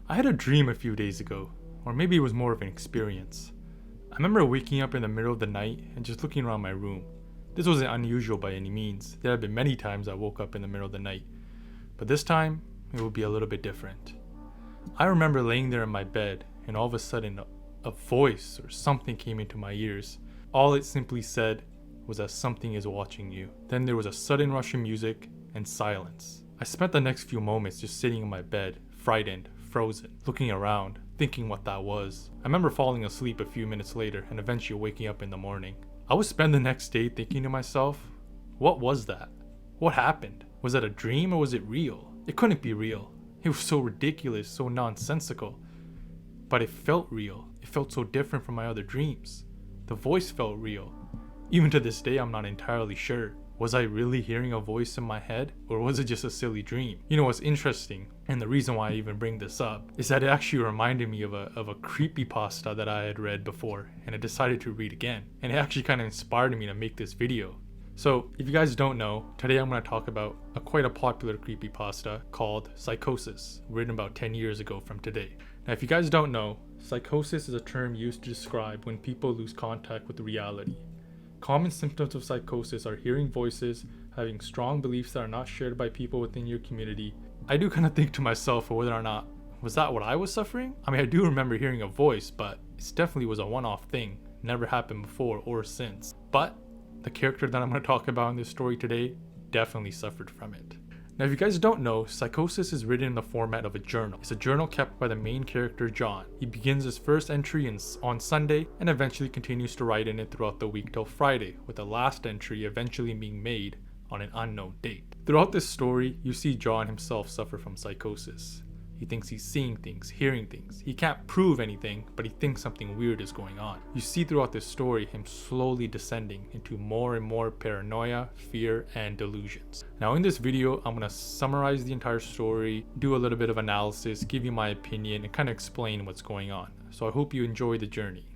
I had a dream a few days ago, or maybe it was more of an experience. I remember waking up in the middle of the night and just looking around my room. This wasn't unusual by any means. There have been many times I woke up in the middle of the night, but this time it would be a little bit different. I remember laying there in my bed and all of a sudden a voice or something came into my ears. All it simply said was that something is watching you. Then there was a sudden rush of music and silence. I spent the next few moments just sitting in my bed, frightened, frozen, looking around, thinking what that was. I remember falling asleep a few minutes later and eventually waking up in the morning. I would spend the next day thinking to myself, what was that? What happened? Was that a dream or was it real? It couldn't be real. It was so ridiculous, so nonsensical. But it felt real. It felt so different from my other dreams. The voice felt real. Even to this day, I'm not entirely sure. Was I really hearing a voice in my head, or was it just a silly dream? You know what's interesting, and the reason why I even bring this up, is that it actually reminded me of a creepypasta that I had read before, and I decided to read again. And it actually kind of inspired me to make this video. So, if you guys don't know, today I'm going to talk about quite a popular creepypasta called Psychosis, written about 10 years ago from today. Now, if you guys don't know, psychosis is a term used to describe when people lose contact with reality. Common symptoms of psychosis are hearing voices, having strong beliefs that are not shared by people within your community. I do kind of think to myself whether or not, was that what I was suffering? I mean, I do remember hearing a voice, but it definitely was a one-off thing. Never happened before or since. But the character that I'm going to talk about in this story today definitely suffered from it. Now, if you guys don't know, Psychosis is written in the format of a journal. It's a journal kept by the main character, John. He begins his first entry on Sunday and eventually continues to write in it throughout the week till Friday, with the last entry eventually being made on an unknown date. Throughout this story, you see John himself suffer from psychosis. He thinks he's seeing things, hearing things. He can't prove anything, but he thinks something weird is going on. You see throughout this story him slowly descending into more and more paranoia, fear, and delusions. Now in this video, I'm going to summarize the entire story, do a little bit of analysis, give you my opinion, and kind of explain what's going on. So I hope you enjoy the journey.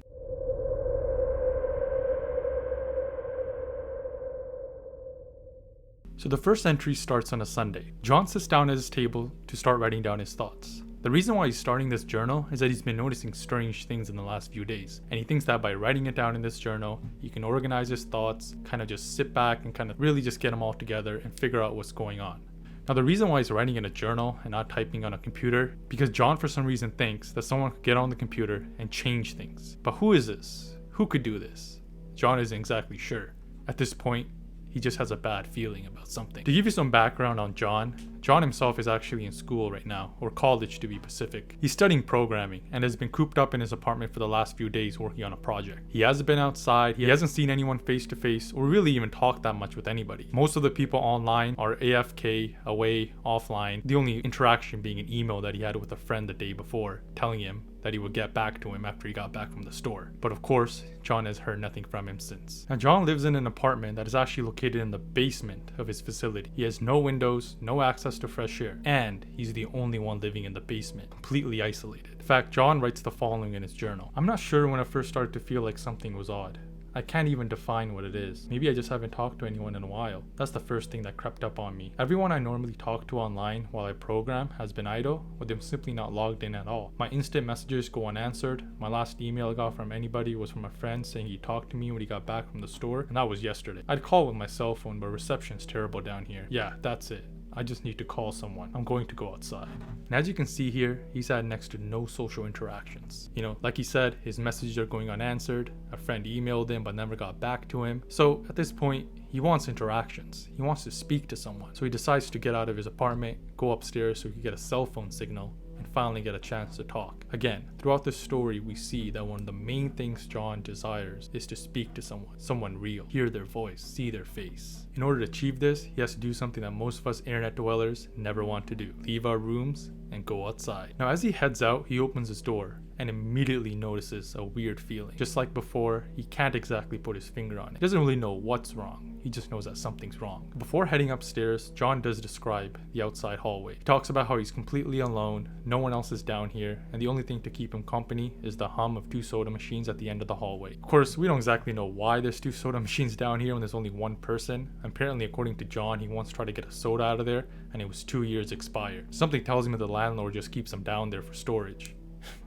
So the first entry starts on a Sunday. John sits down at his table to start writing down his thoughts. The reason why he's starting this journal is that he's been noticing strange things in the last few days. And he thinks that by writing it down in this journal, he can organize his thoughts, kind of just sit back and kind of really just get them all together and figure out what's going on. Now the reason why he's writing in a journal and not typing on a computer, because John for some reason thinks that someone could get on the computer and change things. But who is this? Who could do this? John isn't exactly sure. At this point, he just has a bad feeling about something. To give you some background on John himself is actually in school right now, or college to be specific. He's studying programming and has been cooped up in his apartment for the last few days working on a project. He hasn't been outside, he hasn't seen anyone face to face, or really even talked that much with anybody. Most of the people online are AFK, away, offline, the only interaction being an email that he had with a friend the day before, telling him that he would get back to him after he got back from the store. But of course, John has heard nothing from him since. Now John lives in an apartment that is actually located in the basement of his facility. He has no windows, no access to fresh air, and he's the only one living in the basement, completely isolated. In fact, John writes the following in his journal. I'm not sure when I first started to feel like something was odd. I can't even define what it is. Maybe I just haven't talked to anyone in a while. That's the first thing that crept up on me. Everyone I normally talk to online while I program has been idle, or they're simply not logged in at all. My instant messages go unanswered. My last email I got from anybody was from a friend saying he talked to me when he got back from the store, and that was yesterday. I'd call with my cell phone, but reception's terrible down here. Yeah, that's it. I just need to call someone. I'm going to go outside. And as you can see here, he's had next to no social interactions. You know, like he said, his messages are going unanswered. A friend emailed him but never got back to him. So at this point, he wants interactions. He wants to speak to someone. So he decides to get out of his apartment, go upstairs so he can get a cell phone signal, and finally get a chance to talk. Again, throughout this story, we see that one of the main things John desires is to speak to someone real, hear their voice, see their face. In order to achieve this, he has to do something that most of us internet dwellers never want to do: leave our rooms and go outside. Now, as he heads out, he opens his door and immediately notices a weird feeling. Just like before, he can't exactly put his finger on it. He doesn't really know what's wrong. He just knows that something's wrong. Before heading upstairs, John does describe the outside hallway. He talks about how he's completely alone, no one else is down here, and the only thing to keep him company is the hum of 2 soda machines at the end of the hallway. Of course, we don't exactly know why there's 2 soda machines down here when there's only one person. Apparently, according to John, he once tried to get a soda out of there, and it was 2 years expired. Something tells him that the landlord just keeps them down there for storage.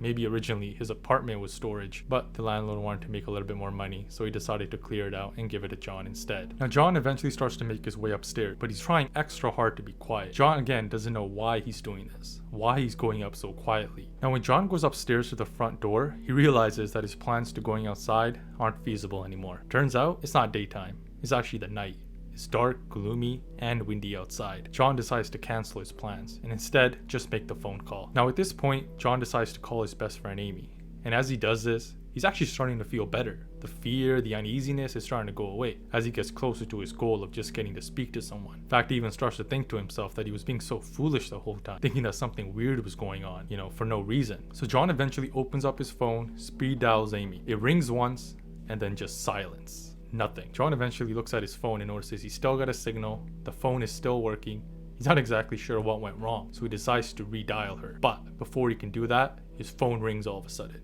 Maybe originally his apartment was storage, but the landlord wanted to make a little bit more money, so he decided to clear it out and give it to John instead. Now John eventually starts to make his way upstairs, but he's trying extra hard to be quiet. John again doesn't know why he's doing this, why he's going up so quietly. Now when John goes upstairs to the front door, he realizes that his plans to going outside aren't feasible anymore. Turns out it's not daytime, it's actually the night. It's dark, gloomy, and windy outside. John decides to cancel his plans and instead just make the phone call. Now at this point, John decides to call his best friend Amy. And as he does this, he's actually starting to feel better. The fear, the uneasiness is starting to go away as he gets closer to his goal of just getting to speak to someone. In fact, he even starts to think to himself that he was being so foolish the whole time, thinking that something weird was going on, for no reason. So John eventually opens up his phone, speed dials Amy. It rings once and then just silence. Nothing. John eventually looks at his phone and notices he's still got a signal, the phone is still working. He's not exactly sure what went wrong, so he decides to redial her. But before he can do that, his phone rings all of a sudden.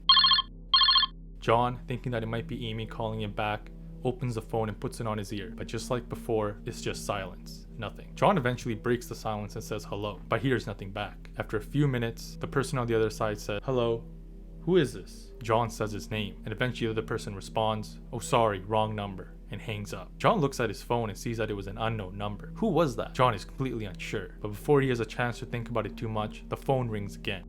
John, thinking that it might be Amy calling him back, opens the phone and puts it on his ear. But just like before, it's just silence. Nothing. John eventually breaks the silence and says hello, but hears nothing back. After a few minutes, the person on the other side said, "Hello, who is this?" John says his name, and eventually the other person responds, "Oh sorry, wrong number," and hangs up. John looks at his phone and sees that it was an unknown number. Who was that? John is completely unsure, but before he has a chance to think about it too much, the phone rings again.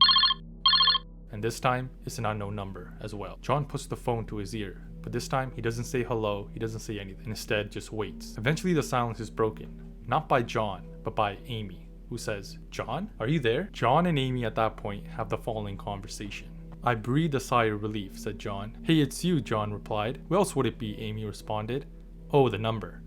And this time, it's an unknown number as well. John puts the phone to his ear, but this time he doesn't say hello, he doesn't say anything, instead just waits. Eventually the silence is broken, not by John, but by Amy, who says, "John, are you there?" John and Amy at that point have the following conversation. "I breathed a sigh of relief," said John. "Hey, it's you," John replied. "Who else would it be?" Amy responded. "Oh, the number.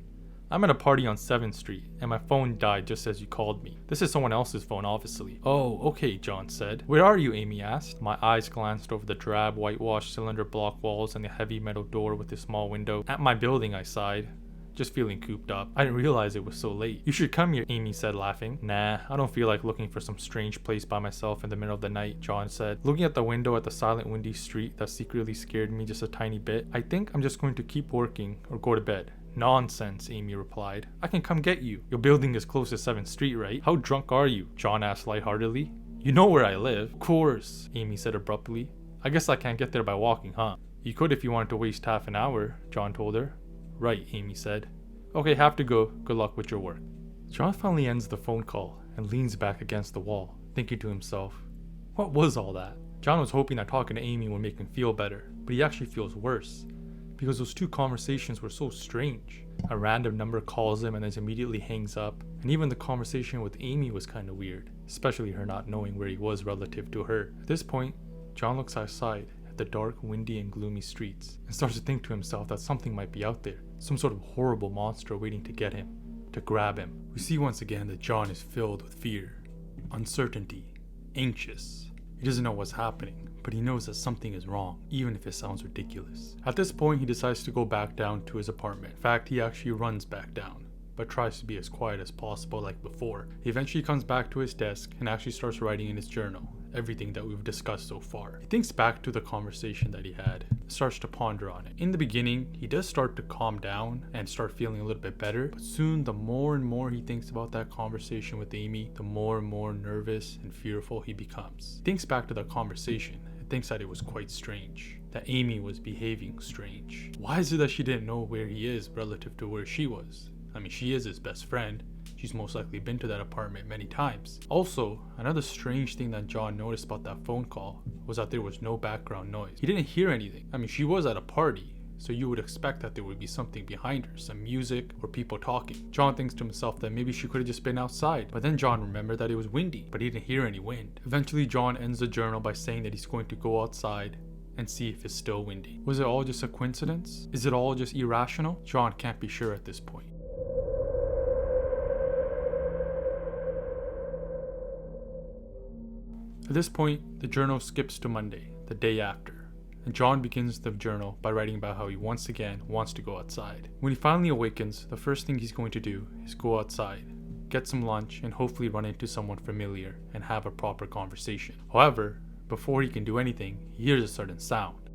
I'm at a party on 7th Street, and my phone died just as you called me. This is someone else's phone, obviously." "Oh, okay," John said. "Where are you?" Amy asked. My eyes glanced over the drab, whitewashed cylinder block walls and the heavy metal door with the small window. "At my building," I sighed. Just feeling cooped up. "I didn't realize it was so late." "You should come here," Amy said, laughing. "Nah, I don't feel like looking for some strange place by myself in the middle of the night," John said. Looking at the window at the silent, windy street that secretly scared me just a tiny bit, "I think I'm just going to keep working or go to bed." "Nonsense," Amy replied. "I can come get you. Your building is close to 7th Street, right?" "How drunk are you?" John asked lightheartedly. "You know where I live." "Of course," Amy said abruptly. "I guess I can't get there by walking, huh?" "You could if you wanted to waste half an hour," John told her. "Right," Amy said. "Okay, have to go. Good luck with your work." John finally ends the phone call and leans back against the wall, thinking to himself, what was all that? John was hoping that talking to Amy would make him feel better, but he actually feels worse, because those two conversations were so strange. A random number calls him and then immediately hangs up, and even the conversation with Amy was kind of weird, especially her not knowing where he was relative to her. At this point, John looks outside at the dark, windy, and gloomy streets, and starts to think to himself that something might be out there, some sort of horrible monster waiting to get him, to grab him. We see once again that John is filled with fear, uncertainty, anxious. He doesn't know what's happening, but he knows that something is wrong, even if it sounds ridiculous. At this point, he decides to go back down to his apartment. In fact, he actually runs back down, but tries to be as quiet as possible like before. He eventually comes back to his desk and actually starts writing in his journal everything that we've discussed so far. He thinks back to the conversation that he had, starts to ponder on it. In the beginning, he does start to calm down and start feeling a little bit better, but soon the more and more he thinks about that conversation with Amy, the more and more nervous and fearful he becomes. He thinks back to the conversation and thinks that it was quite strange, that Amy was behaving strange. Why is it that she didn't know where he is relative to where she was? I mean, she is his best friend. She's most likely been to that apartment many times. Also, another strange thing that John noticed about that phone call was that there was no background noise. He didn't hear anything. I mean, she was at a party, so you would expect that there would be something behind her, some music or people talking. John thinks to himself that maybe she could have just been outside, but then John remembered that it was windy, but he didn't hear any wind. Eventually, John ends the journal by saying that he's going to go outside and see if it's still windy. Was it all just a coincidence? Is it all just irrational? John can't be sure at this point. At this point, the journal skips to Monday, the day after, and John begins the journal by writing about how he once again wants to go outside. When he finally awakens, the first thing he's going to do is go outside, get some lunch, and hopefully run into someone familiar and have a proper conversation. However, before he can do anything, he hears a sudden sound.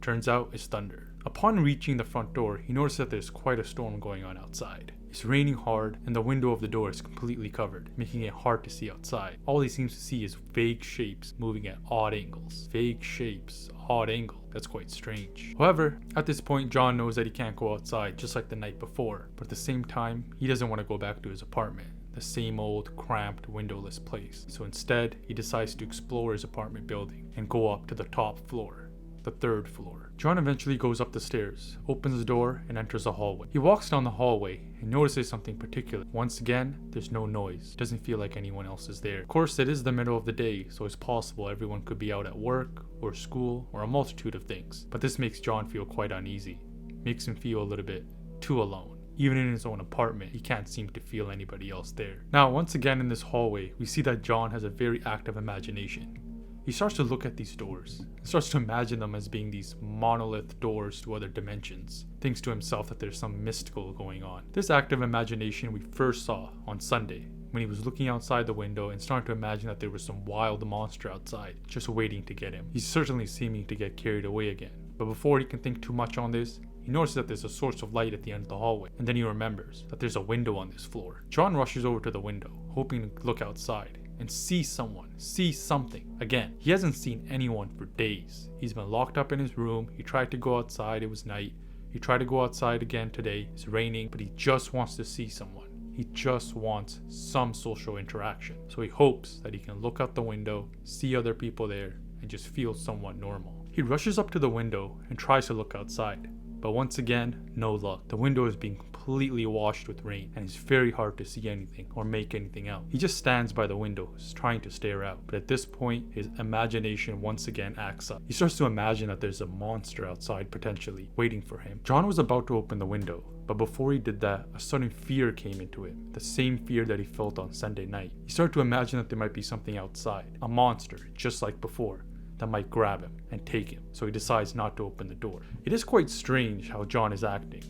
Turns out it's thunder. Upon reaching the front door, he notices that there's quite a storm going on outside. It's raining hard and the window of the door is completely covered, making it hard to see outside. All he seems to see is vague shapes moving at odd angles. Vague shapes, odd angle. That's quite strange. However, at this point, John knows that he can't go outside just like the night before, but at the same time, he doesn't want to go back to his apartment. The same old, cramped, windowless place. So instead, he decides to explore his apartment building and go up to the top floor, the 3rd floor. John eventually goes up the stairs, opens the door, and enters a hallway. He walks down the hallway and notices something particular. Once again, there's no noise. It doesn't feel like anyone else is there. Of course, it is the middle of the day, so it's possible everyone could be out at work, or school, or a multitude of things. But this makes John feel quite uneasy. Makes him feel a little bit too alone. Even in his own apartment, he can't seem to feel anybody else there. Now, once again in this hallway, we see that John has a very active imagination. He starts to look at these doors. He starts to imagine them as being these monolith doors to other dimensions. Thinks to himself that there's some mystical going on. This active imagination we first saw on Sunday, when he was looking outside the window and starting to imagine that there was some wild monster outside, just waiting to get him. He's certainly seeming to get carried away again. But before he can think too much on this, he notices that there's a source of light at the end of the hallway, and then he remembers that there's a window on this floor. John rushes over to the window, hoping to look outside and see someone, see something. Again, he hasn't seen anyone for days. He's been locked up in his room. He tried to go outside, it was night. He tried to go outside again today, it's raining, but he just wants to see someone. He just wants some social interaction. So he hopes that he can look out the window, see other people there, and just feel somewhat normal. He rushes up to the window and tries to look outside. But once again, no luck. The window is being completely washed with rain and it's very hard to see anything or make anything out. He just stands by the windows trying to stare out, but at this point his imagination once again acts up. He starts to imagine that there's a monster outside potentially waiting for him. John was about to open the window, but before he did that, a sudden fear came into him. The same fear that he felt on Sunday night. He started to imagine that there might be something outside, a monster just like before, that might grab him and take him, so he decides not to open the door. It is quite strange how John is acting.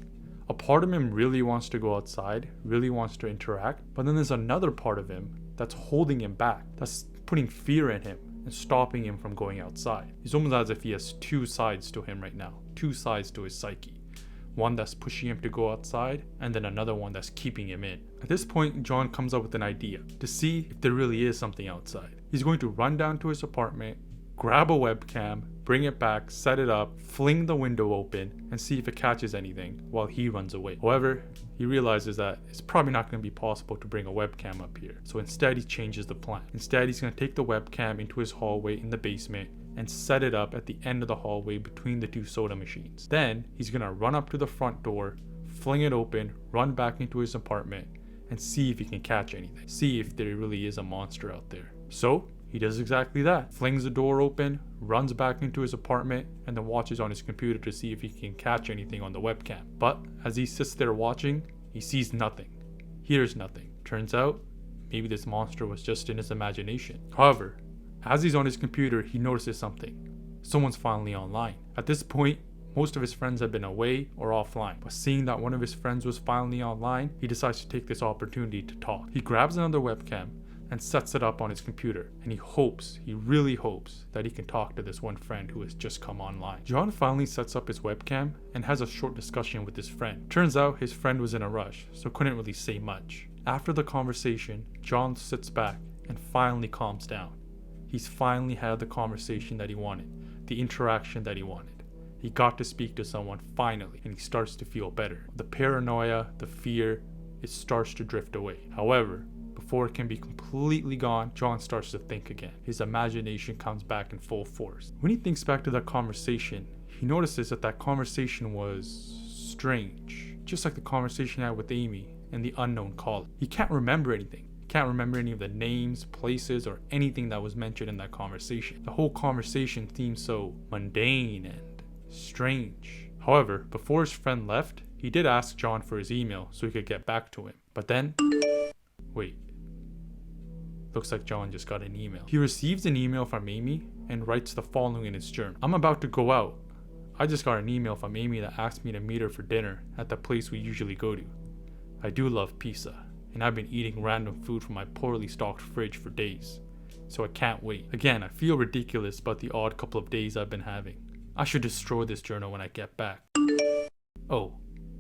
A part of him really wants to go outside, really wants to interact, but then there's another part of him that's holding him back, that's putting fear in him and stopping him from going outside. It's almost as if he has two sides to him right now, two sides to his psyche. One that's pushing him to go outside, and then another one that's keeping him in. At this point, John comes up with an idea to see if there really is something outside. He's going to run down to his apartment, grab a webcam, bring it back, set it up, fling the window open, and see if it catches anything while he runs away. However, he realizes that it's probably not going to be possible to bring a webcam up here. So instead, he changes the plan. Instead, he's going to take the webcam into his hallway in the basement and set it up at the end of the hallway between the two soda machines. Then, he's going to run up to the front door, fling it open, run back into his apartment, and see if he can catch anything. See if there really is a monster out there. So, he does exactly that. Flings the door open, runs back into his apartment, and then watches on his computer to see if he can catch anything on the webcam. But as he sits there watching, he sees nothing, hears nothing. Turns out, maybe this monster was just in his imagination. However, as he's on his computer, he notices something. Someone's finally online. At this point, most of his friends have been away or offline, but seeing that one of his friends was finally online, he decides to take this opportunity to talk. He grabs another webcam and sets it up on his computer, and he really hopes that he can talk to this one friend who has just come online. John finally sets up his webcam and has a short discussion with his friend. Turns out his friend was in a rush, so couldn't really say much. After the conversation, John sits back and finally calms down. He's finally had the conversation that he wanted, the interaction that he wanted. He got to speak to someone finally, and he starts to feel better. The paranoia, the fear, it starts to drift away. However, before it can be completely gone, John starts to think again. His imagination comes back in full force. When he thinks back to that conversation, he notices that that conversation was strange. Just like the conversation he had with Amy and the unknown caller. He can't remember anything. He can't remember any of the names, places, or anything that was mentioned in that conversation. The whole conversation seemed so mundane and strange. However, before his friend left, he did ask John for his email so he could get back to him. But then, wait. Looks like John just got an email. He receives an email from Amy and writes the following in his journal. I'm about to go out. I just got an email from Amy that asked me to meet her for dinner at the place we usually go to. I do love pizza, and I've been eating random food from my poorly stocked fridge for days, so I can't wait. Again, I feel ridiculous about the odd couple of days I've been having. I should destroy this journal when I get back. Oh,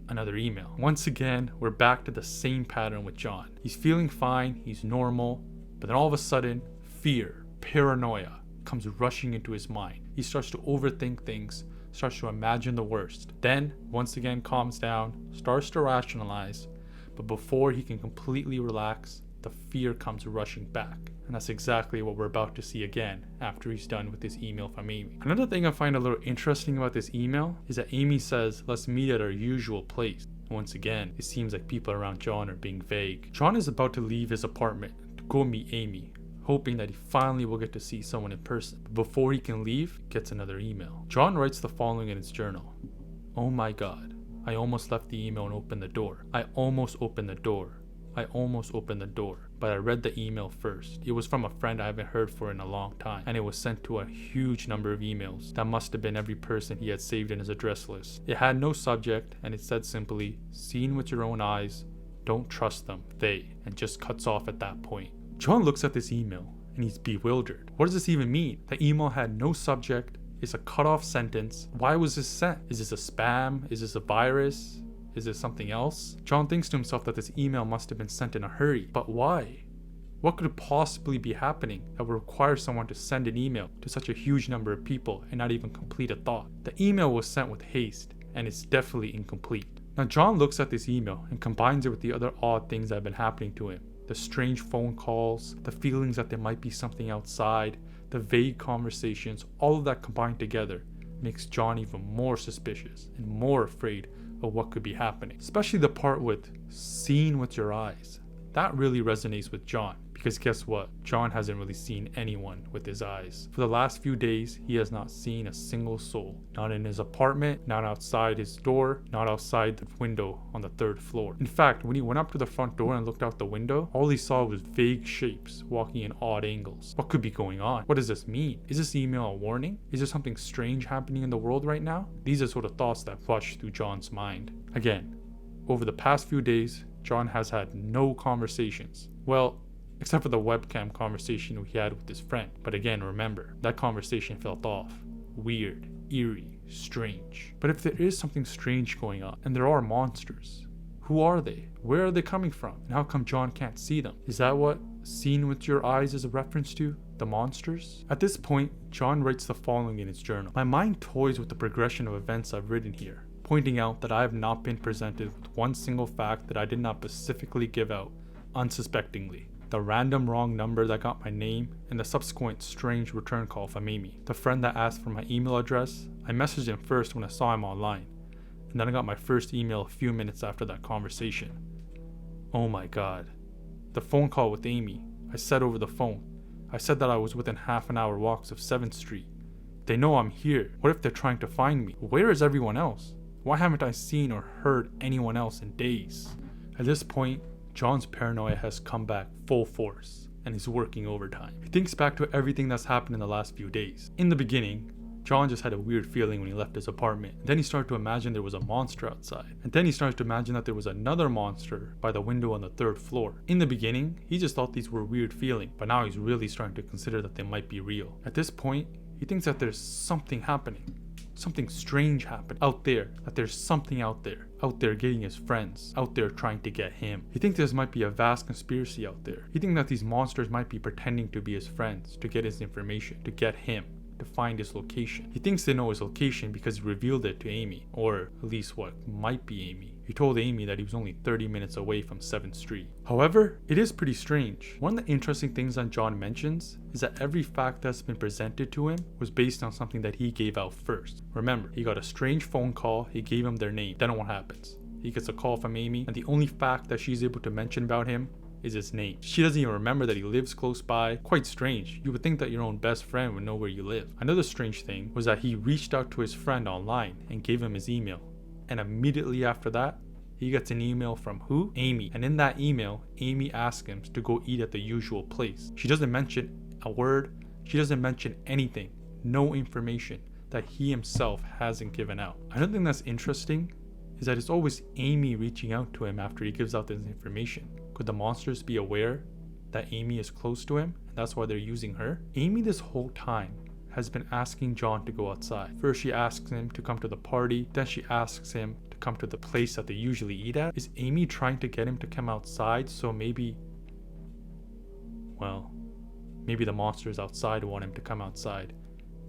another email. Once again, we're back to the same pattern with John. He's feeling fine, he's normal, but then all of a sudden, fear, paranoia comes rushing into his mind. He starts to overthink things, starts to imagine the worst. Then, once again, calms down, starts to rationalize, but before he can completely relax, the fear comes rushing back. And that's exactly what we're about to see again after he's done with this email from Amy. Another thing I find a little interesting about this email is that Amy says, let's meet at our usual place. Once again, it seems like people around John are being vague. John is about to leave his apartment to go meet Amy, hoping that he finally will get to see someone in person. But before he can leave, he gets another email. John writes the following in his journal. Oh my God, I almost left the email and opened the door. I almost opened the door. I almost opened the door, but I read the email first. It was from a friend I haven't heard for in a long time, and it was sent to a huge number of emails. That must have been every person he had saved in his address list. It had no subject, and it said simply, seen with your own eyes, don't trust them, and just cuts off at that point. John looks at this email, and he's bewildered. What does this even mean? The email had no subject, it's a cut-off sentence. Why was this sent? Is this a spam? Is this a virus? Is this something else? John thinks to himself that this email must have been sent in a hurry. But why? What could possibly be happening that would require someone to send an email to such a huge number of people and not even complete a thought? The email was sent with haste, and it's definitely incomplete. Now John looks at this email and combines it with the other odd things that have been happening to him. The strange phone calls, the feelings that there might be something outside, the vague conversations, all of that combined together makes John even more suspicious and more afraid of what could be happening. Especially the part with seeing with your eyes. That really resonates with John, because guess what? John hasn't really seen anyone with his eyes. For the last few days, he has not seen a single soul. Not in his apartment, not outside his door, not outside the window on the 3rd floor. In fact, when he went up to the front door and looked out the window, all he saw was vague shapes walking in odd angles. What could be going on? What does this mean? Is this email a warning? Is there something strange happening in the world right now? These are sort of thoughts that flush through John's mind. Again, over the past few days, John has had no conversations. Well, except for the webcam conversation he had with his friend. But again, remember, that conversation felt off. Weird, eerie, strange. But if there is something strange going on, and there are monsters, who are they? Where are they coming from? And how come John can't see them? Is that what seen with your eyes is a reference to? The monsters? At this point, John writes the following in his journal. My mind toys with the progression of events I've written here, pointing out that I have not been presented with one single fact that I did not specifically give out, unsuspectingly. The random wrong number that got my name, and the subsequent strange return call from Amy. The friend that asked for my email address, I messaged him first when I saw him online, and then I got my first email a few minutes after that conversation. Oh my God. The phone call with Amy, I said over the phone. I said that I was within half an hour walks of 7th Street. They know I'm here. What if they're trying to find me? Where is everyone else? Why haven't I seen or heard anyone else in days? At this point, John's paranoia has come back full force, and he's working overtime. He thinks back to everything that's happened in the last few days. In the beginning, John just had a weird feeling when he left his apartment. Then he started to imagine there was a monster outside. And then he started to imagine that there was another monster by the window on the 3rd floor. In the beginning, he just thought these were weird feelings, but now he's really starting to consider that they might be real. At this point, he thinks that there's something happening. Something strange happened out there, that there's something out there getting his friends, out there trying to get him. He thinks there might be a vast conspiracy out there. He thinks that these monsters might be pretending to be his friends, to get his information, to get him, to find his location. He thinks they know his location because he revealed it to Amy, or at least what might be Amy. He told Amy that he was only 30 minutes away from 7th Street. However, it is pretty strange. One of the interesting things that John mentions is that every fact that's been presented to him was based on something that he gave out first. Remember, he got a strange phone call, he gave him their name. Then what happens? He gets a call from Amy, and the only fact that she's able to mention about him is his name. She doesn't even remember that he lives close by. Quite strange. You would think that your own best friend would know where you live. Another strange thing was that he reached out to his friend online and gave him his email. And immediately after that, he gets an email from who? Amy. And in that email, Amy asks him to go eat at the usual place. She doesn't mention a word. She doesn't mention anything. No information that he himself hasn't given out. Another thing that's interesting is that it's always Amy reaching out to him after he gives out this information. Could the monsters be aware that Amy is close to him and that's why they're using her? Amy this whole time has been asking John to go outside. First she asks him to come to the party, then she asks him to come to the place that they usually eat at? Is Amy trying to get him to come outside so maybe the monsters outside want him to come outside,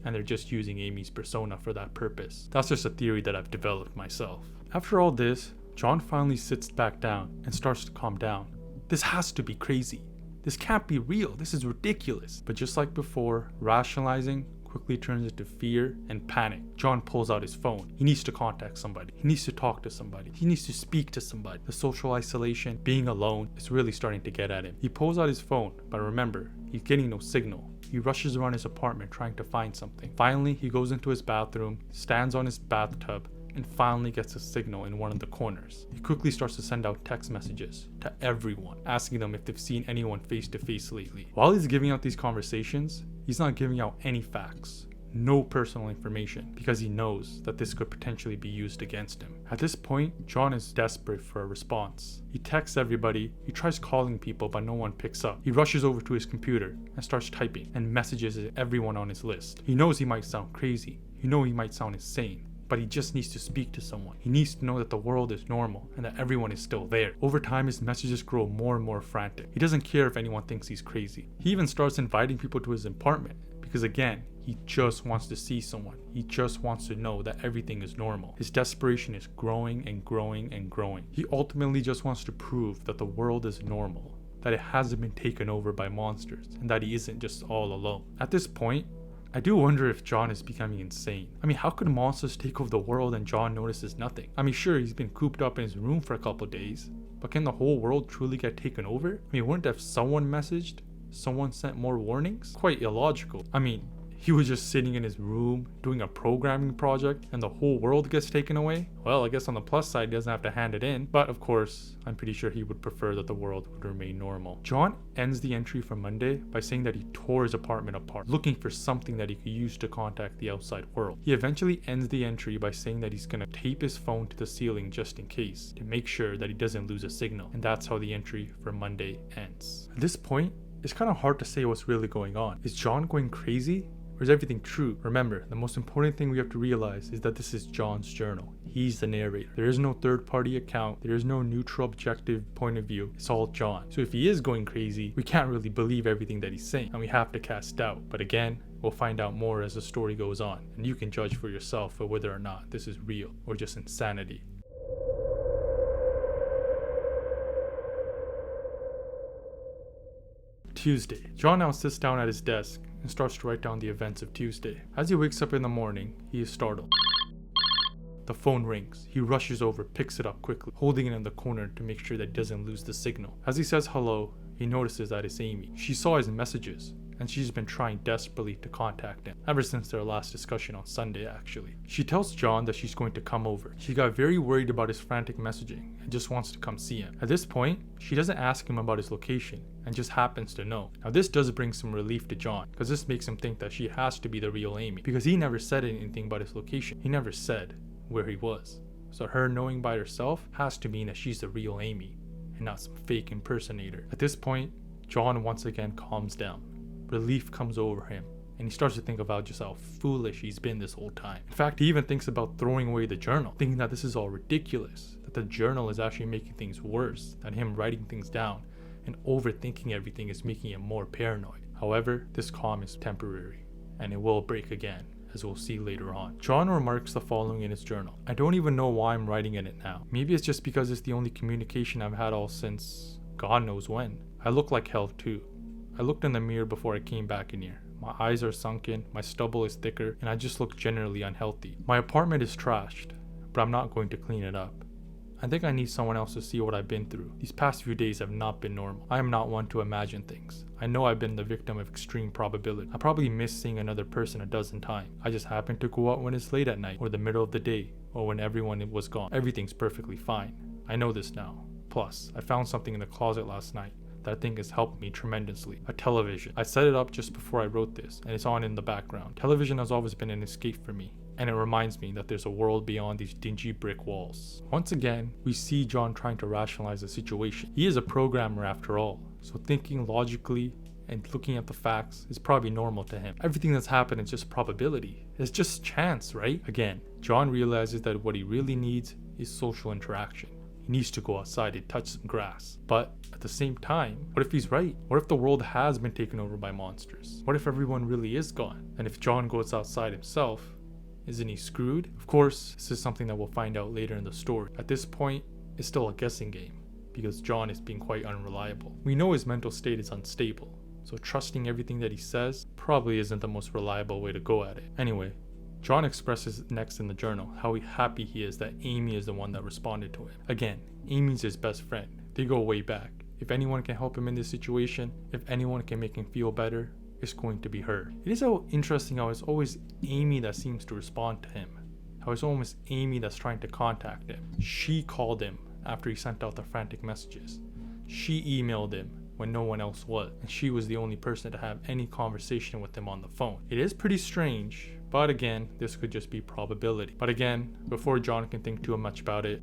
and they're just using Amy's persona for that purpose. That's just a theory that I've developed myself. After all this, John finally sits back down and starts to calm down. This has to be crazy. This can't be real. This is ridiculous. But just like before, rationalizing quickly turns into fear and panic. John pulls out his phone. He needs to contact somebody. He needs to talk to somebody. He needs to speak to somebody. The social isolation, being alone, is really starting to get at him. He pulls out his phone, but remember, he's getting no signal. He rushes around his apartment trying to find something. Finally, he goes into his bathroom, stands on his bathtub, and finally gets a signal in one of the corners. He quickly starts to send out text messages to everyone, asking them if they've seen anyone face to face lately. While he's giving out these conversations, he's not giving out any facts, no personal information, because he knows that this could potentially be used against him. At this point, John is desperate for a response. He texts everybody, he tries calling people, but no one picks up. He rushes over to his computer and starts typing and messages everyone on his list. He knows he might sound crazy, he might sound insane, but he just needs to speak to someone. He needs to know that the world is normal and that everyone is still there. Over time, his messages grow more and more frantic. He doesn't care if anyone thinks he's crazy. He even starts inviting people to his apartment because, again, he just wants to see someone. He just wants to know that everything is normal. His desperation is growing and growing and growing. He ultimately just wants to prove that the world is normal, that it hasn't been taken over by monsters, and that he isn't just all alone. At this point, I do wonder if John is becoming insane. I mean, how could monsters take over the world and John notices nothing? I mean, sure, he's been cooped up in his room for a couple days, but can the whole world truly get taken over? I mean, wouldn't if someone messaged, someone sent more warnings? Quite illogical. I mean, he was just sitting in his room doing a programming project and the whole world gets taken away? Well, I guess on the plus side, he doesn't have to hand it in. But of course, I'm pretty sure he would prefer that the world would remain normal. John ends the entry for Monday by saying that he tore his apartment apart, looking for something that he could use to contact the outside world. He eventually ends the entry by saying that he's gonna tape his phone to the ceiling just in case, to make sure that he doesn't lose a signal. And that's how the entry for Monday ends. At this point, it's kind of hard to say what's really going on. Is John going crazy? Or is everything true? Remember, the most important thing we have to realize is that this is John's journal. He's the narrator. There is no third-party account. There is no neutral, objective point of view. It's all John. So if he is going crazy, we can't really believe everything that he's saying, and we have to cast doubt. But again, we'll find out more as the story goes on, and you can judge for yourself for whether or not this is real or just insanity. Tuesday. John now sits down at his desk and starts to write down the events of Tuesday. As he wakes up in the morning, he is startled. The phone rings. He rushes over, picks it up quickly, holding it in the corner to make sure that he doesn't lose the signal. As he says hello, he notices that it's Amy. She saw his messages, and she's been trying desperately to contact him, ever since their last discussion on Sunday actually. She tells John that she's going to come over. She got very worried about his frantic messaging and just wants to come see him. At this point, she doesn't ask him about his location and just happens to know. Now this does bring some relief to John, because this makes him think that she has to be the real Amy, because he never said anything about his location. He never said where he was. So her knowing by herself has to mean that she's the real Amy and not some fake impersonator. At this point, John once again calms down. Relief comes over him, and he starts to think about just how foolish he's been this whole time. In fact, he even thinks about throwing away the journal, thinking that this is all ridiculous, that the journal is actually making things worse, that him writing things down and overthinking everything is making him more paranoid. However, this calm is temporary, and it will break again, as we'll see later on. John remarks the following in his journal. I don't even know why I'm writing in it now. Maybe it's just because it's the only communication I've had all since God knows when. I look like hell too. I looked in the mirror before I came back in here. My eyes are sunken, my stubble is thicker, and I just look generally unhealthy. My apartment is trashed, but I'm not going to clean it up. I think I need someone else to see what I've been through. These past few days have not been normal. I am not one to imagine things. I know I've been the victim of extreme probability. I probably missed seeing another person a dozen times. I just happen to go out when it's late at night, or the middle of the day, or when everyone was gone. Everything's perfectly fine. I know this now. Plus, I found something in the closet last night that I think has helped me tremendously. A television. I set it up just before I wrote this, and it's on in the background. Television has always been an escape for me, and it reminds me that there's a world beyond these dingy brick walls. Once again, we see John trying to rationalize the situation. He is a programmer after all, so thinking logically and looking at the facts is probably normal to him. Everything that's happened is just probability. It's just chance, right? Again, John realizes that what he really needs is social interaction. He needs to go outside and touch some grass. But at the same time, what if he's right? What if the world has been taken over by monsters? What if everyone really is gone? And if John goes outside himself, isn't he screwed? Of course, this is something that we'll find out later in the story. At this point, it's still a guessing game, because John is being quite unreliable. We know his mental state is unstable, so trusting everything that he says probably isn't the most reliable way to go at it. Anyway, John expresses next in the journal how happy he is that Amy is the one that responded to him. Again, Amy's his best friend. They go way back. If anyone can help him in this situation, if anyone can make him feel better, it's going to be her. It is so interesting how it's always Amy that seems to respond to him. How it's almost Amy that's trying to contact him. She called him after he sent out the frantic messages. She emailed him when no one else was, and she was the only person to have any conversation with him on the phone. It is pretty strange, but again, this could just be probability. But again, before John can think too much about it,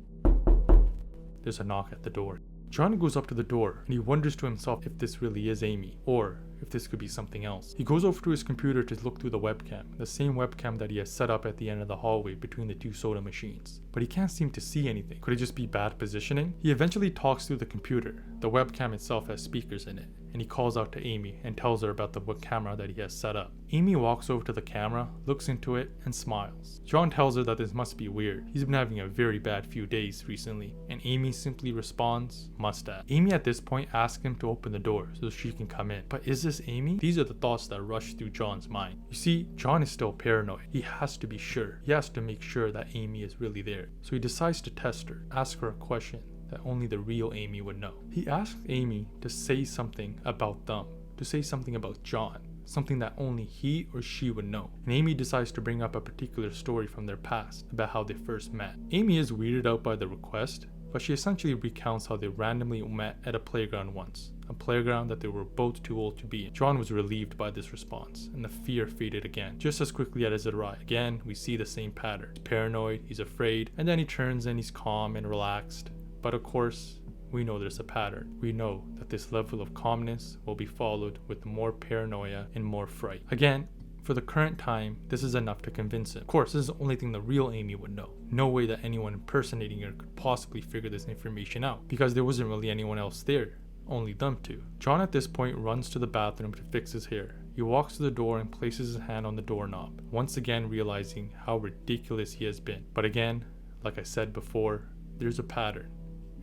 there's a knock at the door. John goes up to the door and he wonders to himself if this really is Amy, or if this could be something else. He goes over to his computer to look through the webcam, the same webcam that he has set up at the end of the hallway between the two soda machines. But he can't seem to see anything. Could it just be bad positioning? He eventually talks through the computer. The webcam itself has speakers in it, and he calls out to Amy and tells her about the camera that he has set up. Amy walks over to the camera, looks into it, and smiles. John tells her that this must be weird. He's been having a very bad few days recently, and Amy simply responds, "Must have." Amy at this point asks him to open the door so she can come in. But is this Amy? These are the thoughts that rush through John's mind. You see, John is still paranoid. He has to be sure. He has to make sure that Amy is really there. So he decides to test her, ask her a question that only the real Amy would know. He asks Amy to say something about them, to say something about John, something that only he or she would know. And Amy decides to bring up a particular story from their past about how they first met. Amy is weirded out by the request, but she essentially recounts how they randomly met at a playground once, a playground that they were both too old to be in. John was relieved by this response, and the fear faded again, just as quickly as it arrived. Again, we see the same pattern. He's paranoid, he's afraid, and then he turns and he's calm and relaxed. But of course, we know there's a pattern. We know that this level of calmness will be followed with more paranoia and more fright. Again, for the current time, this is enough to convince him. Of course, this is the only thing the real Amy would know. No way that anyone impersonating her could possibly figure this information out, because there wasn't really anyone else there, only them two. John at this point runs to the bathroom to fix his hair. He walks to the door and places his hand on the doorknob, once again realizing how ridiculous he has been. But again, like I said before, there's a pattern,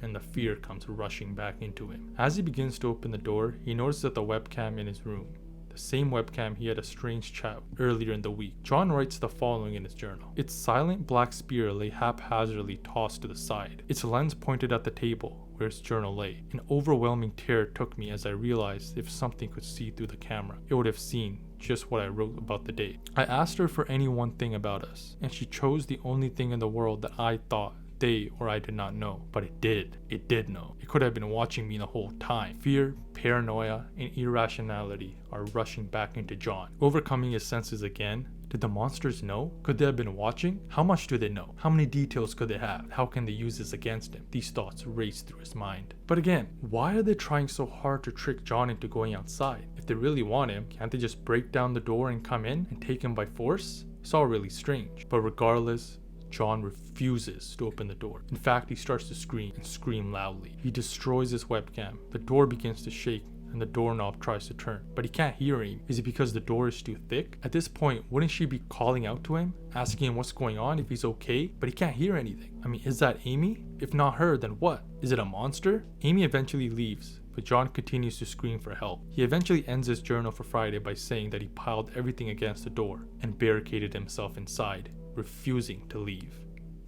and the fear comes rushing back into him. As he begins to open the door, he notices that the webcam in his room, the same webcam he had a strange chat earlier in the week. John writes the following in his journal. Its silent black spear lay haphazardly tossed to the side, its lens pointed at the table where his journal lay. An overwhelming terror took me as I realized if something could see through the camera, it would have seen just what I wrote about the day. I asked her for any one thing about us, and she chose the only thing in the world that I thought they or I did not know, but it did know. It could have been watching me the whole time. Fear, paranoia, and irrationality are rushing back into John, overcoming his senses again. Did the monsters know? Could they have been watching? How much do they know? How many details could they have? How can they use this against him? These thoughts race through his mind. But again, why are they trying so hard to trick John into going outside? If they really want him, can't they just break down the door and come in and take him by force? It's all really strange. But regardless, John refuses to open the door. In fact, he starts to scream and scream loudly. He destroys his webcam. The door begins to shake and the doorknob tries to turn, but he can't hear him. Is it because the door is too thick? At this point, wouldn't she be calling out to him, asking him what's going on, if he's okay? But he can't hear anything. I mean, is that Amy? If not her, then what? Is it a monster? Amy eventually leaves, but John continues to scream for help. He eventually ends his journal for Friday by saying that he piled everything against the door and barricaded himself inside, refusing to leave,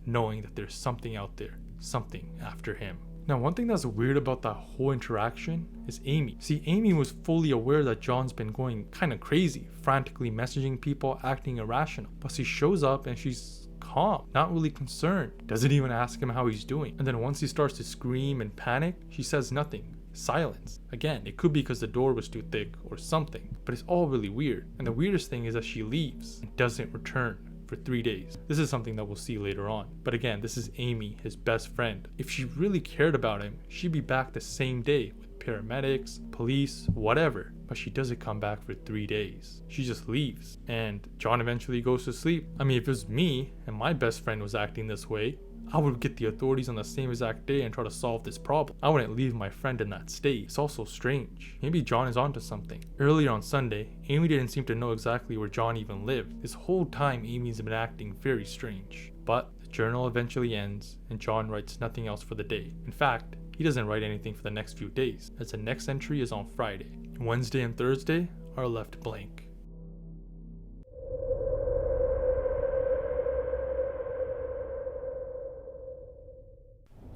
knowing that there's something out there, something after him. Now, one thing that's weird about that whole interaction is Amy. See, Amy was fully aware that John's been going kind of crazy, frantically messaging people, acting irrational. But she shows up and she's calm, not really concerned, doesn't even ask him how he's doing. And then once he starts to scream and panic, she says nothing. Silence. Again, it could be because the door was too thick or something, but it's all really weird. And the weirdest thing is that she leaves and doesn't return for 3 days. This is something that we'll see later on. But again, this is Amy, his best friend. If she really cared about him, she'd be back the same day with paramedics, police, whatever. But she doesn't come back for 3 days. She just leaves. And John eventually goes to sleep. I mean, if it was me and my best friend was acting this way, I would get the authorities on the same exact day and try to solve this problem. I wouldn't leave my friend in that state. It's also strange. Maybe John is onto something. Earlier on Sunday, Amy didn't seem to know exactly where John even lived. This whole time, Amy's been acting very strange. But the journal eventually ends, and John writes nothing else for the day. In fact, he doesn't write anything for the next few days, as the next entry is on Friday. Wednesday and Thursday are left blank.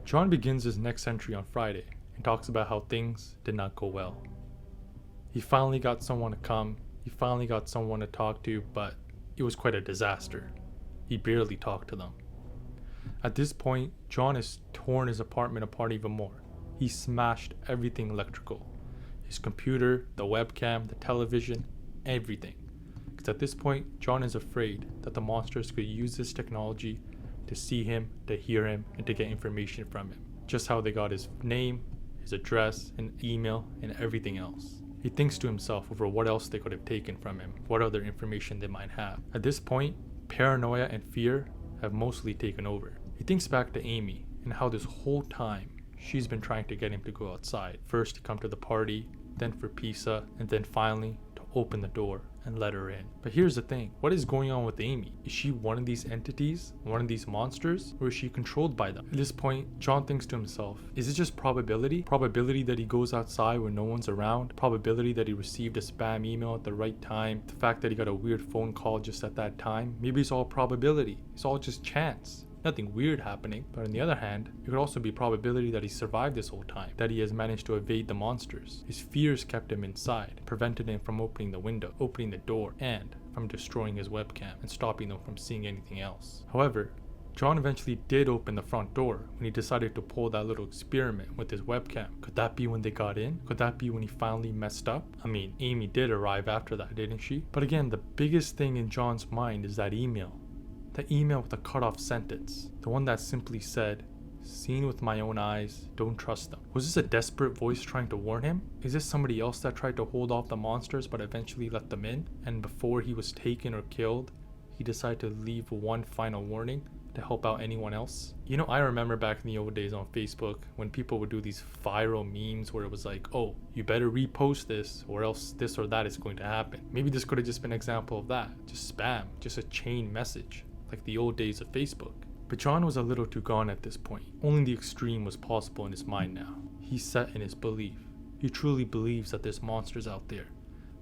John begins his next entry on Friday and talks about how things did not go well. He finally got someone to come, he finally got someone to talk to, but it was quite a disaster. He barely talked to them. At this point, John has torn his apartment apart even more. He smashed everything electrical. His computer, the webcam, the television, everything. Because at this point, John is afraid that the monsters could use this technology to see him, to hear him, and to get information from him. Just how they got his name, his address, and email, and everything else. He thinks to himself over what else they could have taken from him, what other information they might have. At this point, paranoia and fear have mostly taken over. He thinks back to Amy and how this whole time she's been trying to get him to go outside. First to come to the party, then for pizza, and then finally to open the door and let her in. But here's the thing, what is going on with Amy? Is she one of these entities, one of these monsters, or is she controlled by them? At this point, John thinks to himself, is it just probability? Probability that he goes outside when no one's around? Probability that he received a spam email at the right time? The fact that he got a weird phone call just at that time? Maybe it's all probability. It's all just chance. Nothing weird happening. But on the other hand, it could also be probability that he survived this whole time, that he has managed to evade the monsters. His fears kept him inside, prevented him from opening the window, opening the door, and from destroying his webcam and stopping them from seeing anything else. However, John eventually did open the front door when he decided to pull that little experiment with his webcam. Could that be when they got in? Could that be when he finally messed up? I mean, Amy did arrive after that, didn't she? But again, the biggest thing in John's mind is that email. The email with the cut-off sentence. The one that simply said, "Seen with my own eyes, don't trust them." Was this a desperate voice trying to warn him? Is this somebody else that tried to hold off the monsters but eventually let them in? And before he was taken or killed, he decided to leave one final warning to help out anyone else? You know, I remember back in the old days on Facebook when people would do these viral memes where it was like, oh, you better repost this or else this or that is going to happen. Maybe this could have just been an example of that. Just spam, just a chain message, like the old days of Facebook. But John was a little too gone at this point. Only the extreme was possible in his mind now. He's set in his belief. He truly believes that there's monsters out there.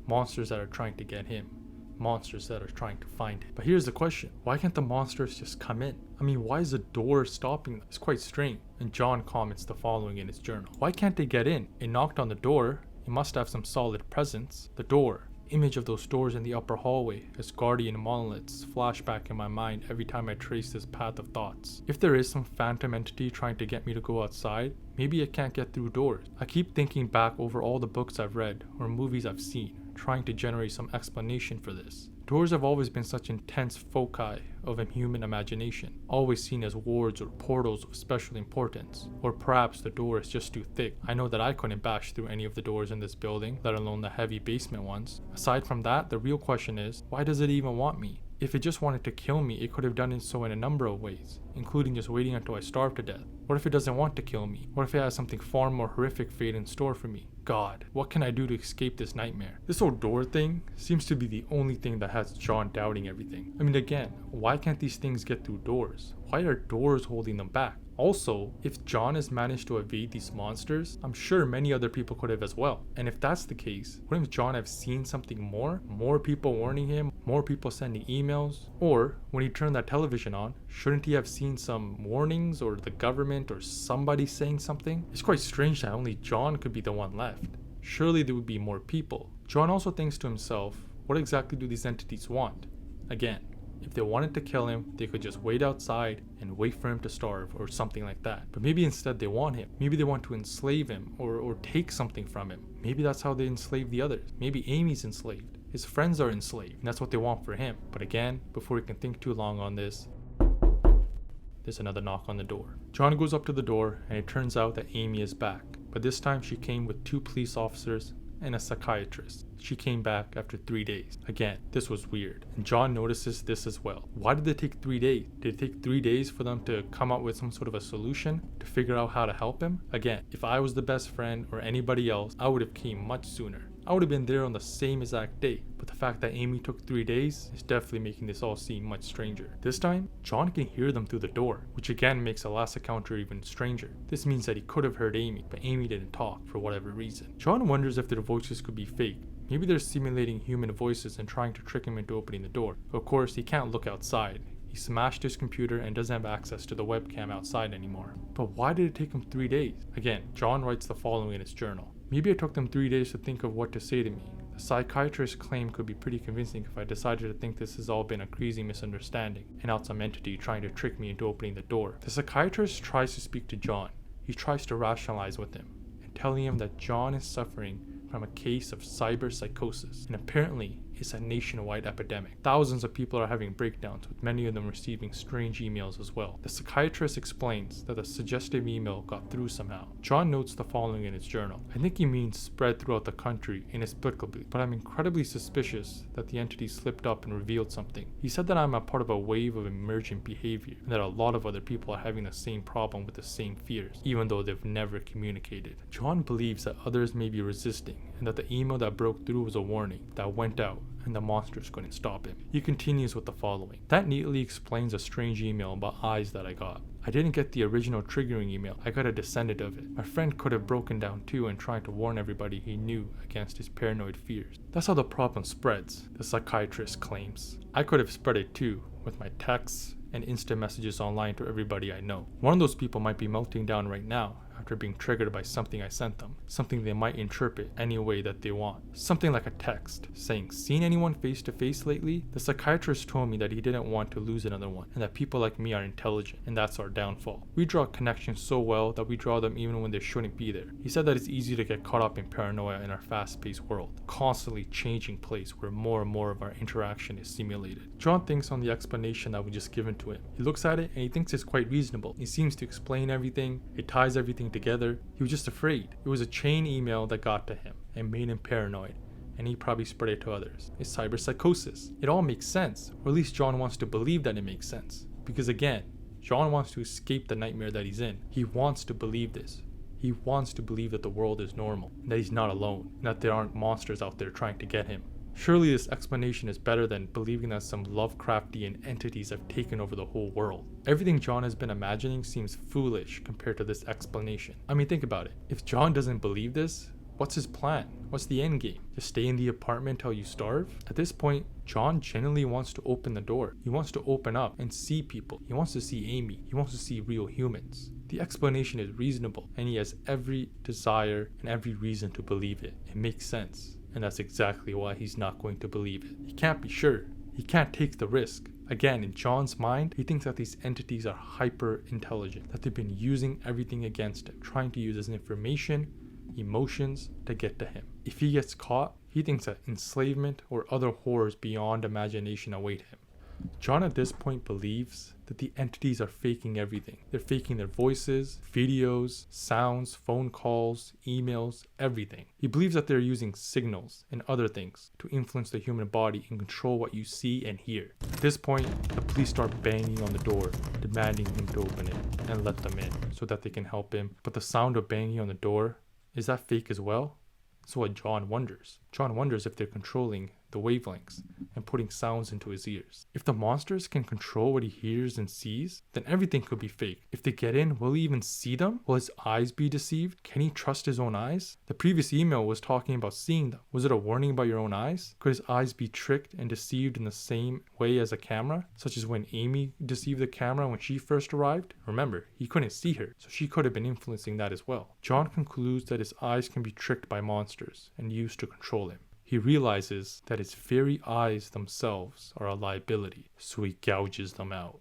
Monsters that are trying to get him. Monsters that are trying to find him. But here's the question. Why can't the monsters just come in? I mean, why is the door stopping them? It's quite strange. And John comments the following in his journal. Why can't they get in? It knocked on the door. It must have some solid presence. The door. Image of those doors in the upper hallway as guardian monoliths flash back in my mind every time I trace this path of thoughts. If there is some phantom entity trying to get me to go outside, maybe it can't get through doors. I keep thinking back over all the books I've read or movies I've seen, trying to generate some explanation for this. Doors have always been such intense foci of a human imagination, always seen as wards or portals of special importance. Or perhaps the door is just too thick. I know that I couldn't bash through any of the doors in this building, let alone the heavy basement ones. Aside from that, the real question is, why does it even want me? If it just wanted to kill me, it could have done it so in a number of ways, including just waiting until I starve to death. What if it doesn't want to kill me? What if it has something far more horrific fate in store for me? God, what can I do to escape this nightmare? This whole door thing seems to be the only thing that has John doubting everything. I mean, again, why can't these things get through doors? Why are doors holding them back? Also, if John has managed to evade these monsters, I'm sure many other people could have as well. And if that's the case, wouldn't John have seen something more? More people warning him? More people sending emails? Or, when he turned that television on, shouldn't he have seen some warnings or the government or somebody saying something? It's quite strange that only John could be the one left. Surely there would be more people. John also thinks to himself, what exactly do these entities want? Again, if they wanted to kill him, they could just wait outside and wait for him to starve or something like that. But maybe instead they want him. Maybe they want to enslave him or take something from him. Maybe that's how they enslave the others. Maybe Amy's enslaved. His friends are enslaved, and that's what they want for him. But again, before he can think too long on this, there's another knock on the door. John goes up to the door, and it turns out that Amy is back. But this time she came with 2 police officers and a psychiatrist. She came back after 3 days. Again, this was weird, and John notices this as well. Why did it take 3 days? Did it take 3 days for them to come up with some sort of a solution to figure out how to help him? Again, if I was the best friend or anybody else, I would have came much sooner. I would have been there on the same exact day, but the fact that Amy took 3 days is definitely making this all seem much stranger. This time, John can hear them through the door, which again makes the last encounter even stranger. This means that he could have heard Amy, but Amy didn't talk for whatever reason. John wonders if their voices could be fake. Maybe they're simulating human voices and trying to trick him into opening the door. Of course, he can't look outside. He smashed his computer and doesn't have access to the webcam outside anymore. But why did it take him 3 days? Again, John writes the following in his journal. Maybe it took them 3 days to think of what to say to me. The psychiatrist's claim could be pretty convincing if I decided to think this has all been a crazy misunderstanding and not some entity trying to trick me into opening the door. The psychiatrist tries to speak to John. He tries to rationalize with him and telling him that John is suffering from a case of cyber psychosis, and apparently it's a nationwide epidemic. Thousands of people are having breakdowns, with many of them receiving strange emails as well. The psychiatrist explains that the suggestive email got through somehow. John notes the following in his journal. I think he means spread throughout the country inexplicably, but I'm incredibly suspicious that the entity slipped up and revealed something. He said that I'm a part of a wave of emergent behavior, and that a lot of other people are having the same problem with the same fears, even though they've never communicated. John believes that others may be resisting, and that the email that broke through was a warning that went out and the monsters couldn't stop him. He continues with the following. That neatly explains a strange email about eyes that I got. I didn't get the original triggering email, I got a descendant of it. My friend could have broken down too and tried to warn everybody he knew against his paranoid fears. That's how the problem spreads, the psychiatrist claims. I could have spread it too, with my texts and instant messages online to everybody I know. One of those people might be melting down right now after being triggered by something I sent them, something they might interpret any way that they want. Something like a text saying, "Seen anyone face to face lately?" The psychiatrist told me that he didn't want to lose another one, and that people like me are intelligent, and that's our downfall. We draw connections so well that we draw them even when they shouldn't be there. He said that it's easy to get caught up in paranoia in our fast-paced world, constantly changing place where more and more of our interaction is simulated. John thinks on the explanation that we just given to him. He looks at it and he thinks it's quite reasonable. He seems to explain everything, it ties everything together. He was just afraid. It was a chain email that got to him and made him paranoid, and he probably spread it to others. It's cyber psychosis. It all makes sense, or at least John wants to believe that it makes sense. Because again, John wants to escape the nightmare that he's in. He wants to believe this. He wants to believe that the world is normal, and that he's not alone, and that there aren't monsters out there trying to get him. Surely this explanation is better than believing that some Lovecraftian entities have taken over the whole world. Everything John has been imagining seems foolish compared to this explanation. I mean, think about it. If John doesn't believe this, what's his plan? What's the end game? Just stay in the apartment till you starve? At this point, John genuinely wants to open the door. He wants to open up and see people. He wants to see Amy. He wants to see real humans. The explanation is reasonable, and he has every desire and every reason to believe it. It makes sense. And that's exactly why he's not going to believe it. He can't be sure. He can't take the risk. Again, in John's mind, he thinks that these entities are hyper intelligent, that they've been using everything against him, trying to use his information, emotions to get to him. If he gets caught, he thinks that enslavement or other horrors beyond imagination await him. John at this point believes that the entities are faking everything. They're faking their voices, videos, sounds, phone calls, emails, everything. He believes that they're using signals and other things to influence the human body and control what you see and hear. At this point, the police start banging on the door, demanding him to open it and let them in so that they can help him. But the sound of banging on the door, is that fake as well? That's what John wonders. John wonders if they're controlling the wavelengths and putting sounds into his ears. If the monsters can control what he hears and sees, then everything could be fake. If they get in, will he even see them? Will his eyes be deceived? Can he trust his own eyes? The previous email was talking about seeing them. Was it a warning about your own eyes? Could his eyes be tricked and deceived in the same way as a camera? Such as when Amy deceived the camera when she first arrived? Remember, he couldn't see her, so she could have been influencing that as well. John concludes that his eyes can be tricked by monsters and used to control him. He realizes that his very eyes themselves are a liability, so he gouges them out.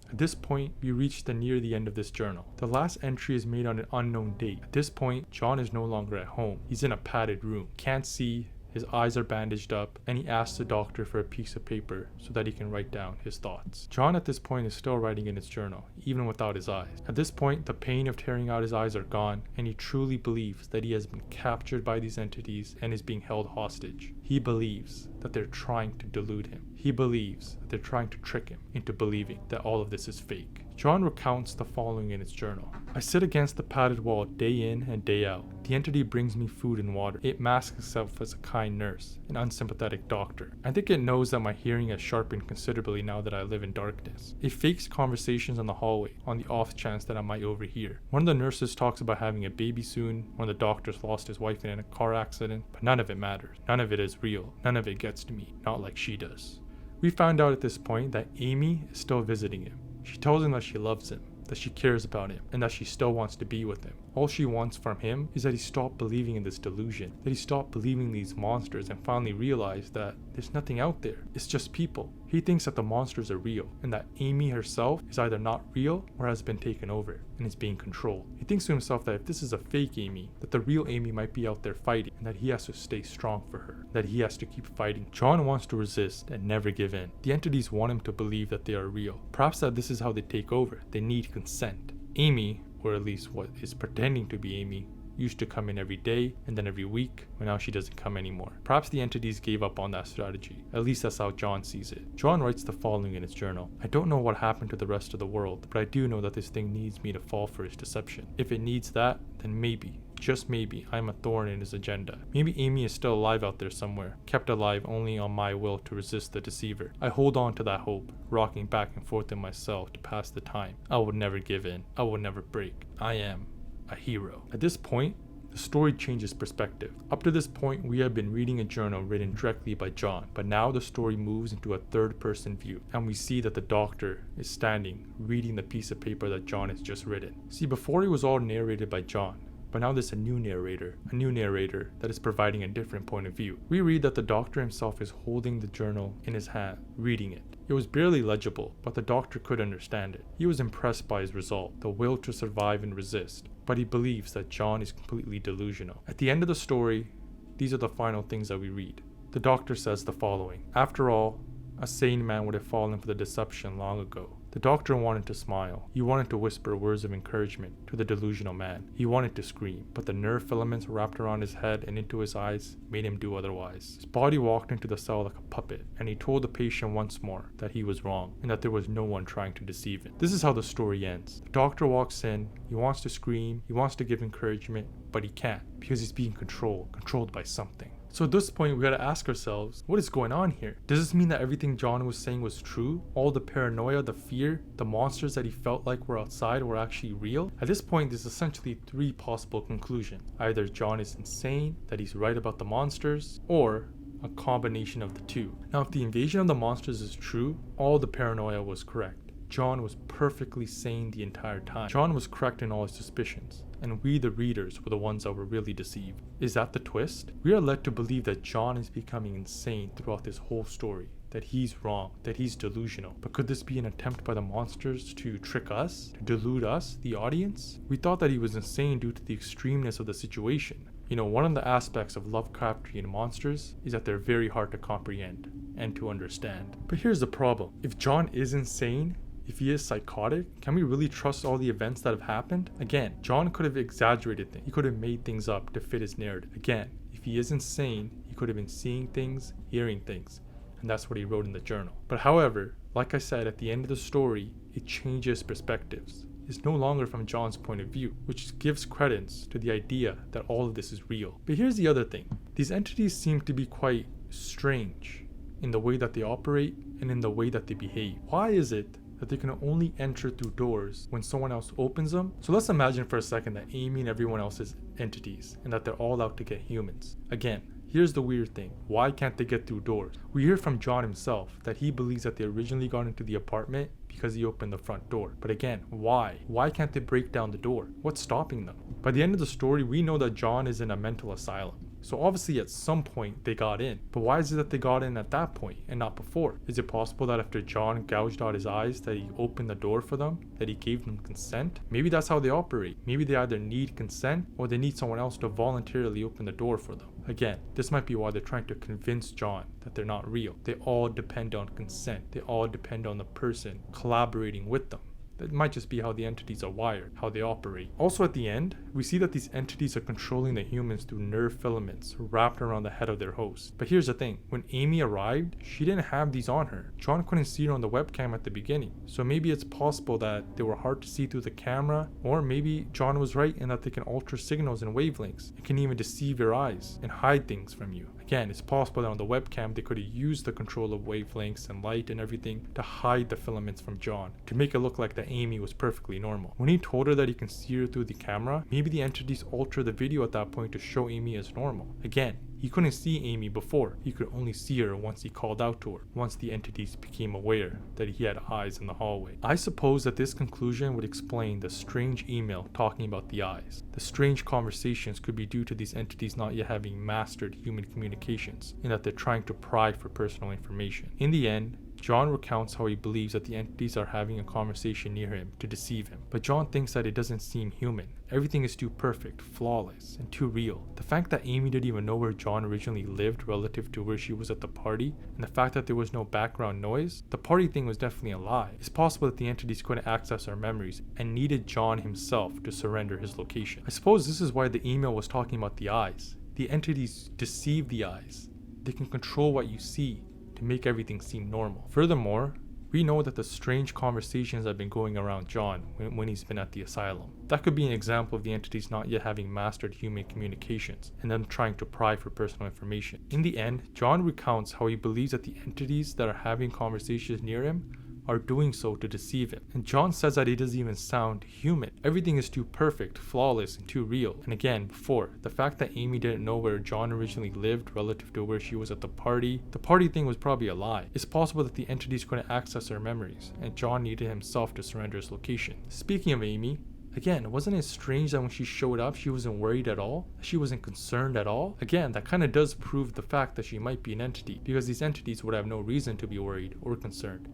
At this point, we reach near the end of this journal. The last entry is made on an unknown date. At this point, John is no longer at home. He's in a padded room. Can't see. His eyes are bandaged up, and he asks the doctor for a piece of paper so that he can write down his thoughts. John at this point is still writing in his journal, even without his eyes. At this point, the pain of tearing out his eyes are gone, and he truly believes that he has been captured by these entities and is being held hostage. He believes that they're trying to delude him. He believes that they're trying to trick him into believing that all of this is fake. John recounts the following in his journal. I sit against the padded wall day in and day out. The entity brings me food and water. It masks itself as a kind nurse, an unsympathetic doctor. I think it knows that my hearing has sharpened considerably now that I live in darkness. It fakes conversations on the hallway on the off chance that I might overhear. One of the nurses talks about having a baby soon. One of the doctors lost his wife in a car accident, but none of it matters. None of it is real. None of it gets to me, not like she does. We found out at this point that Amy is still visiting him. She tells him that she loves him, that she cares about him, and that she still wants to be with him. All she wants from him is that he stop believing in this delusion, that he stop believing these monsters and finally realize that there's nothing out there. It's just people. He thinks that the monsters are real, and that Amy herself is either not real or has been taken over and is being controlled. He thinks to himself that if this is a fake Amy, that the real Amy might be out there fighting, and that he has to stay strong for her, that he has to keep fighting. John wants to resist and never give in. The entities want him to believe that they are real. Perhaps that this is how they take over. They need consent. Amy, or at least what is pretending to be Amy, used to come in every day and then every week, but now she doesn't come anymore. Perhaps the entities gave up on that strategy. At least that's how John sees it. John writes the following in his journal. I don't know what happened to the rest of the world, but I do know that this thing needs me to fall for his deception. If it needs that, then maybe, just maybe, I'm a thorn in his agenda. Maybe Amy is still alive out there somewhere, kept alive only on my will to resist the deceiver. I hold on to that hope, rocking back and forth in my cell to pass the time. I will never give in. I will never break. I am a hero. At this point, the story changes perspective. Up to this point, we have been reading a journal written directly by John, but now the story moves into a third-person view, and we see that the doctor is standing, reading the piece of paper that John has just written. See, before it was all narrated by John, but now there's a new narrator that is providing a different point of view. We read that the doctor himself is holding the journal in his hand, reading it. It was barely legible, but the doctor could understand it. He was impressed by his resolve, the will to survive and resist, but he believes that John is completely delusional. At the end of the story, these are the final things that we read. The doctor says the following. After all, a sane man would have fallen for the deception long ago. The doctor wanted to smile. He wanted to whisper words of encouragement to the delusional man. He wanted to scream, but the nerve filaments wrapped around his head and into his eyes made him do otherwise. His body walked into the cell like a puppet, and he told the patient once more that he was wrong and that there was no one trying to deceive him. This is how the story ends. The doctor walks in, he wants to scream, he wants to give encouragement, but he can't because he's being controlled by something. So at this point, we gotta ask ourselves, what is going on here? Does this mean that everything John was saying was true? All the paranoia, the fear, the monsters that he felt like were outside were actually real? At this point, there's essentially three possible conclusions. Either John is insane, that he's right about the monsters, or a combination of the two. Now, if the invasion of the monsters is true, all the paranoia was correct. John was perfectly sane the entire time. John was correct in all his suspicions, and we the readers were the ones that were really deceived. Is that the twist? We are led to believe that John is becoming insane throughout this whole story, that he's wrong, that he's delusional. But could this be an attempt by the monsters to trick us, to delude us, the audience? We thought that he was insane due to the extremeness of the situation. You know, one of the aspects of Lovecraftian monsters is that they're very hard to comprehend and to understand. But here's the problem. If John is insane, if he is psychotic, can we really trust all the events that have happened? Again, John could have exaggerated things. He could have made things up to fit his narrative. Again, if he is insane, he could have been seeing things, hearing things, and that's what he wrote in the journal. But however, like I said, at the end of the story, it changes perspectives. It's no longer from John's point of view, which gives credence to the idea that all of this is real. But here's the other thing. These entities seem to be quite strange in the way that they operate and in the way that they behave. Why is it that they can only enter through doors when someone else opens them? So let's imagine for a second that Amy and everyone else is entities and that they're all out to get humans. Again, here's the weird thing. Why can't they get through doors? We hear from John himself that he believes that they originally got into the apartment because he opened the front door. But again, why? Why can't they break down the door? What's stopping them? By the end of the story, we know that John is in a mental asylum. So obviously at some point they got in. But why is it that they got in at that point and not before? Is it possible that after John gouged out his eyes that he opened the door for them? That he gave them consent? Maybe that's how they operate. Maybe they either need consent or they need someone else to voluntarily open the door for them. Again, this might be why they're trying to convince John that they're not real. They all depend on consent. They all depend on the person collaborating with them. That might just be how the entities are wired, how they operate. Also at the end, we see that these entities are controlling the humans through nerve filaments wrapped around the head of their host. But here's the thing, when Amy arrived, she didn't have these on her. John couldn't see her on the webcam at the beginning. So maybe it's possible that they were hard to see through the camera, or maybe John was right in that they can alter signals and wavelengths. It can even deceive your eyes and hide things from you. Again, it's possible that on the webcam they could have used the control of wavelengths and light and everything to hide the filaments from John, to make it look like that Amy was perfectly normal. When he told her that he can see her through the camera, maybe the entities altered the video at that point to show Amy as normal. Again, he couldn't see Amy before, he could only see her once he called out to her, once the entities became aware that he had eyes in the hallway. I suppose that this conclusion would explain the strange email talking about the eyes. The strange conversations could be due to these entities not yet having mastered human communications, and that they're trying to pry for personal information. In the end, John recounts how he believes that the entities are having a conversation near him to deceive him, but John thinks that it doesn't seem human. Everything is too perfect, flawless, and too real. The fact that Amy didn't even know where John originally lived relative to where she was at the party, and the fact that there was no background noise, the party thing was definitely a lie. It's possible that the entities couldn't access our memories and needed John himself to surrender his location. I suppose this is why the email was talking about the eyes. The entities deceive the eyes. They can control what you see to make everything seem normal. Furthermore, we know that the strange conversations have been going around John when he's been at the asylum. That could be an example of the entities not yet having mastered human communications and them trying to pry for personal information. In the end, John recounts how he believes that the entities that are having conversations near him are doing so to deceive him. And John says that he doesn't even sound human. Everything is too perfect, flawless, and too real. And again, before, the fact that Amy didn't know where John originally lived relative to where she was at the party thing was probably a lie. It's possible that the entities couldn't access her memories, and John needed himself to surrender his location. Speaking of Amy, again, wasn't it strange that when she showed up, she wasn't worried at all? She wasn't concerned at all? Again, that kind of does prove the fact that she might be an entity, because these entities would have no reason to be worried or concerned.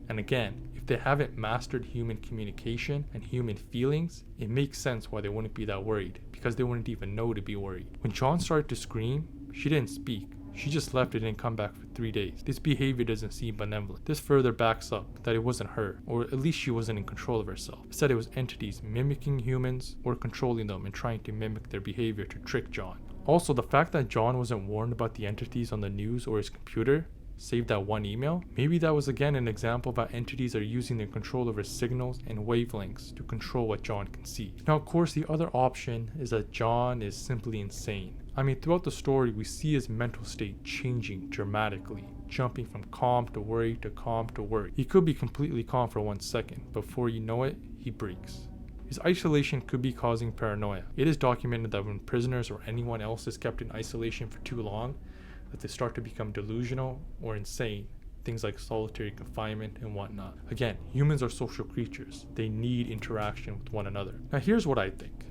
And again, if they haven't mastered human communication and human feelings, it makes sense why they wouldn't be that worried, because they wouldn't even know to be worried. When John started to scream, she didn't speak. She just left and didn't come back for 3 days. This behavior doesn't seem benevolent. This further backs up that it wasn't her, or at least she wasn't in control of herself. Instead, it was entities mimicking humans or controlling them and trying to mimic their behavior to trick John. Also, the fact that John wasn't warned about the entities on the news or his computer, save that one email, maybe that was again an example of how entities are using their control over signals and wavelengths to control what John can see. Now, of course, the other option is that John is simply insane. I mean, throughout the story, we see his mental state changing dramatically, jumping from calm to worry to calm to worry. He could be completely calm for 1 second, before you know it, he breaks. His isolation could be causing paranoia. It is documented that when prisoners or anyone else is kept in isolation for too long, that they start to become delusional or insane, things like solitary confinement and whatnot. Again, humans are social creatures. They need interaction with one another. Now here's what I think.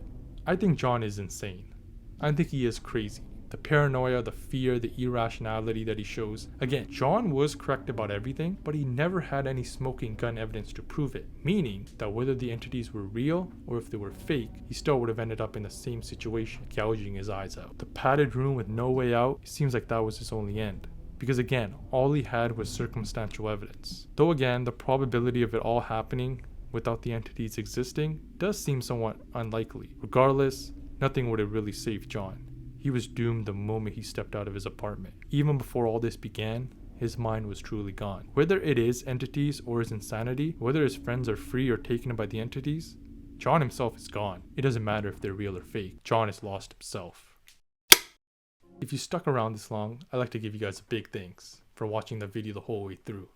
I think John is insane. I think he is crazy. The paranoia, the fear, the irrationality that he shows. Again, John was correct about everything, but he never had any smoking gun evidence to prove it. Meaning that whether the entities were real or if they were fake, he still would have ended up in the same situation, gouging his eyes out. The padded room with no way out, it seems like that was his only end. Because again, all he had was circumstantial evidence. Though again, the probability of it all happening without the entities existing does seem somewhat unlikely. Regardless, nothing would have really saved John. He was doomed the moment he stepped out of his apartment. Even before all this began, his mind was truly gone. Whether it is entities or his insanity, whether his friends are free or taken by the entities, John himself is gone. It doesn't matter if they're real or fake. John has lost himself. If you stuck around this long, I'd like to give you guys a big thanks for watching the video the whole way through.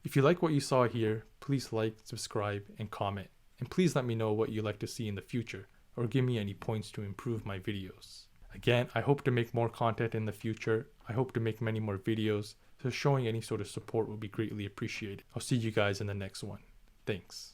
If you like what you saw here, please like, subscribe, and comment. And please let me know what you'd like to see in the future, or give me any points to improve my videos. Again, I hope to make more content in the future. I hope to make many more videos, so showing any sort of support would be greatly appreciated. I'll see you guys in the next one. Thanks.